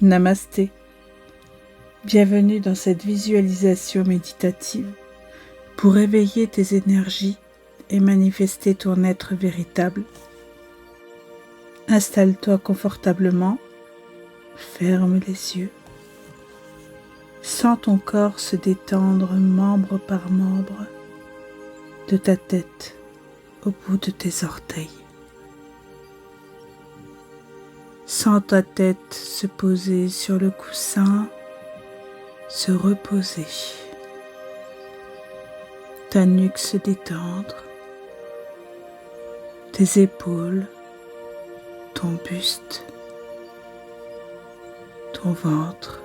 Namasté. Bienvenue dans cette visualisation méditative pour éveiller tes énergies et manifester ton être véritable. Installe-toi confortablement, ferme les yeux. Sens ton corps se détendre membre par membre, de ta tête au bout de tes orteils. Sens ta tête se poser sur le coussin, se reposer. Ta nuque se détendre, tes épaules, ton buste, ton ventre,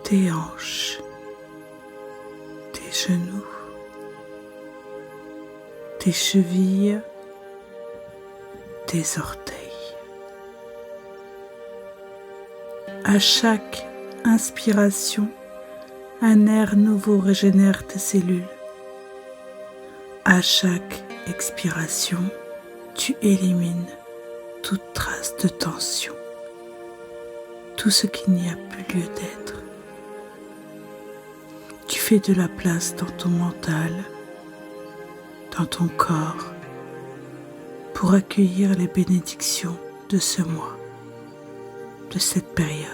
tes hanches, tes genoux, tes chevilles, tes orteils. À chaque inspiration, un air nouveau régénère tes cellules. À chaque expiration, tu élimines toute trace de tension, tout ce qui n'y a plus lieu d'être. Tu fais de la place dans ton mental, dans ton corps, pour accueillir les bénédictions de ce mois, de cette période,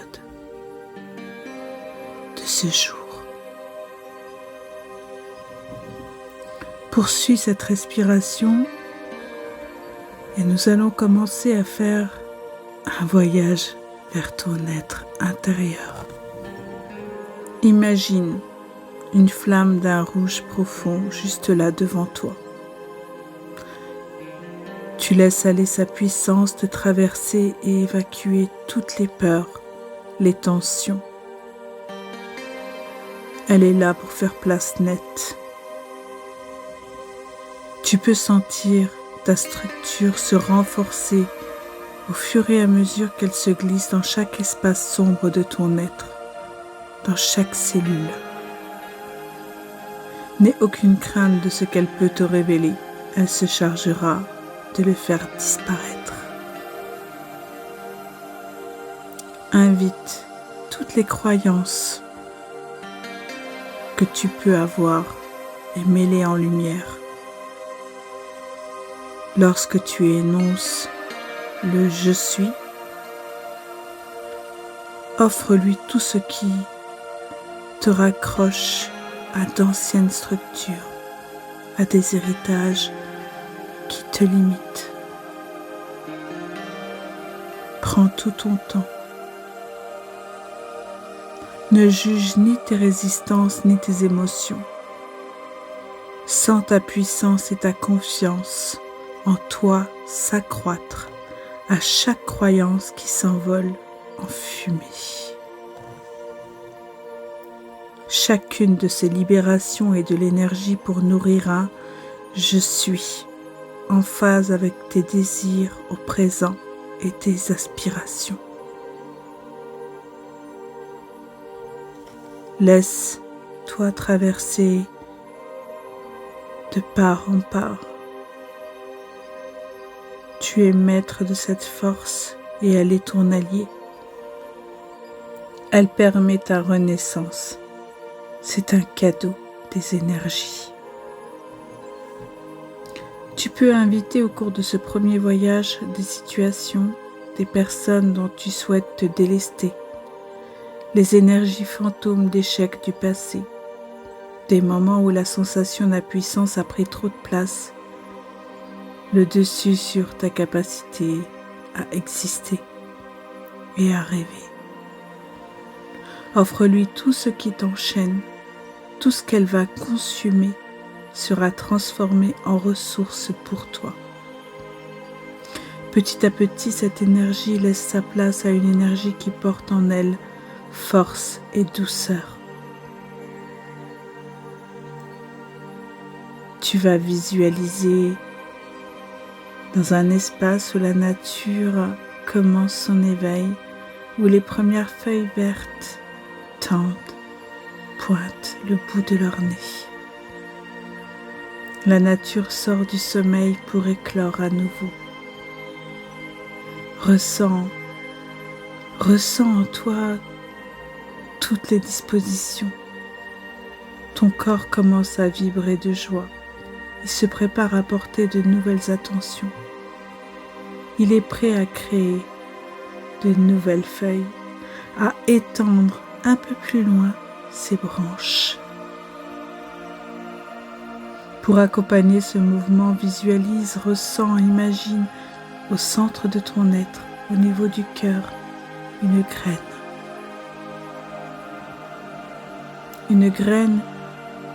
de ce jour. Poursuis cette respiration et nous allons commencer à faire un voyage vers ton être intérieur. Imagine une flamme d'un rouge profond juste là devant toi. Tu laisses aller sa puissance te traverser et évacuer toutes les peurs, les tensions. Elle est là pour faire place nette. Tu peux sentir ta structure se renforcer au fur et à mesure qu'elle se glisse dans chaque espace sombre de ton être, dans chaque cellule. N'aie aucune crainte de ce qu'elle peut te révéler. Elle se chargera de le faire disparaître. Invite toutes les croyances que tu peux avoir et mets-les en lumière. Lorsque tu énonces le « je suis », offre-lui tout ce qui te raccroche à d'anciennes structures, à des héritages qui te limitent. Prends tout ton temps. Ne juge ni tes résistances ni tes émotions. Sens ta puissance et ta confiance en toi s'accroître à chaque croyance qui s'envole en fumée. Chacune de ces libérations est de l'énergie pour nourrir un « je suis » en phase avec tes désirs au présent et tes aspirations. Laisse-toi traverser de part en part. Tu es maître de cette force et elle est ton allié. Elle permet ta renaissance. C'est un cadeau des énergies. Tu peux inviter au cours de ce premier voyage des situations, des personnes dont tu souhaites te délester, les énergies fantômes d'échecs du passé, des moments où la sensation d'impuissance a pris trop de place, le dessus sur ta capacité à exister et à rêver. Offre-lui tout ce qui t'enchaîne, tout ce qu'elle va consumer sera transformé en ressources pour toi. Petit à petit, cette énergie laisse sa place à une énergie qui porte en elle force et douceur. Tu vas visualiser dans un espace où la nature commence son éveil, où les premières feuilles vertes tendent, pointent le bout de leur nez. La nature sort du sommeil pour éclore à nouveau. Ressens Ressens en toi toutes les dispositions. Ton corps commence à vibrer de joie. Il se prépare à porter de nouvelles attentions. Il est prêt à créer de nouvelles feuilles, à étendre un peu plus loin ses branches. Pour accompagner ce mouvement, visualise, ressens, imagine au centre de ton être, au niveau du cœur, une graine. Une graine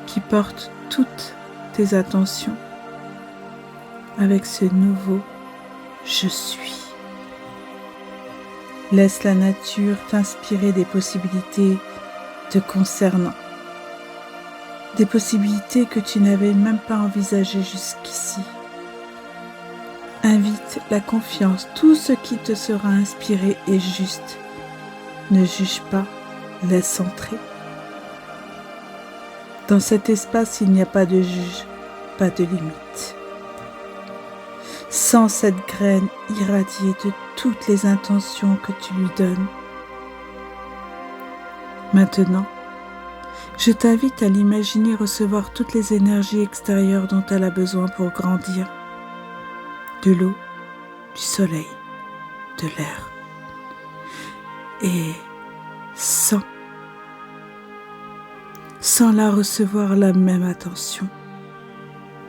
qui porte toutes tes attentions avec ce nouveau « Je suis ». Laisse la nature t'inspirer des possibilités te concernant, des possibilités que tu n'avais même pas envisagées jusqu'ici. Invite la confiance, tout ce qui te sera inspiré est juste. Ne juge pas, laisse entrer. Dans cet espace, il n'y a pas de juge, pas de limite. Sens cette graine irradier de toutes les intentions que tu lui donnes. Maintenant, je t'invite à l'imaginer recevoir toutes les énergies extérieures dont elle a besoin pour grandir. De l'eau, du soleil, de l'air. Et sans la recevoir la même attention.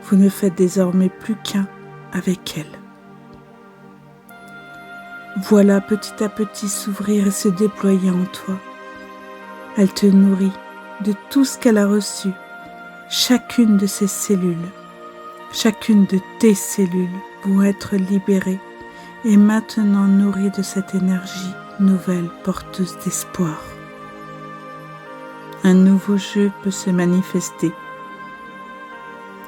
Vous ne faites désormais plus qu'un avec elle. Voilà petit à petit s'ouvrir et se déployer en toi. Elle te nourrit de tout ce qu'elle a reçu. Chacune de ses cellules, chacune de tes cellules vont être libérées et maintenant nourries de cette énergie nouvelle porteuse d'espoir. Un nouveau jeu peut se manifester.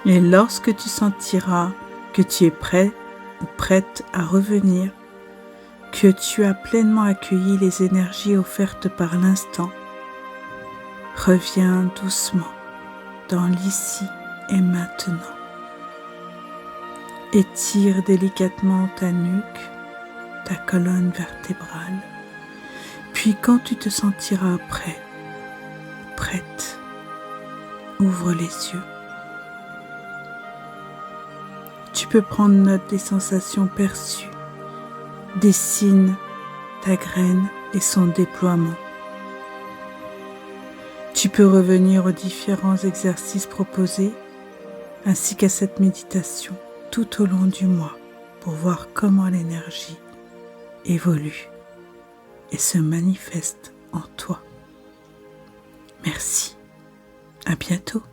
Et lorsque tu sentiras que tu es prêt ou prête à revenir, que tu as pleinement accueilli les énergies offertes par l'instant, reviens doucement dans l'ici et maintenant. Étire délicatement ta nuque, ta colonne vertébrale, puis quand tu te sentiras prêt, prête, ouvre les yeux. Tu peux prendre note des sensations perçues, dessine ta graine et son déploiement. Tu peux revenir aux différents exercices proposés ainsi qu'à cette méditation tout au long du mois pour voir comment l'énergie évolue et se manifeste en toi. Merci. À bientôt.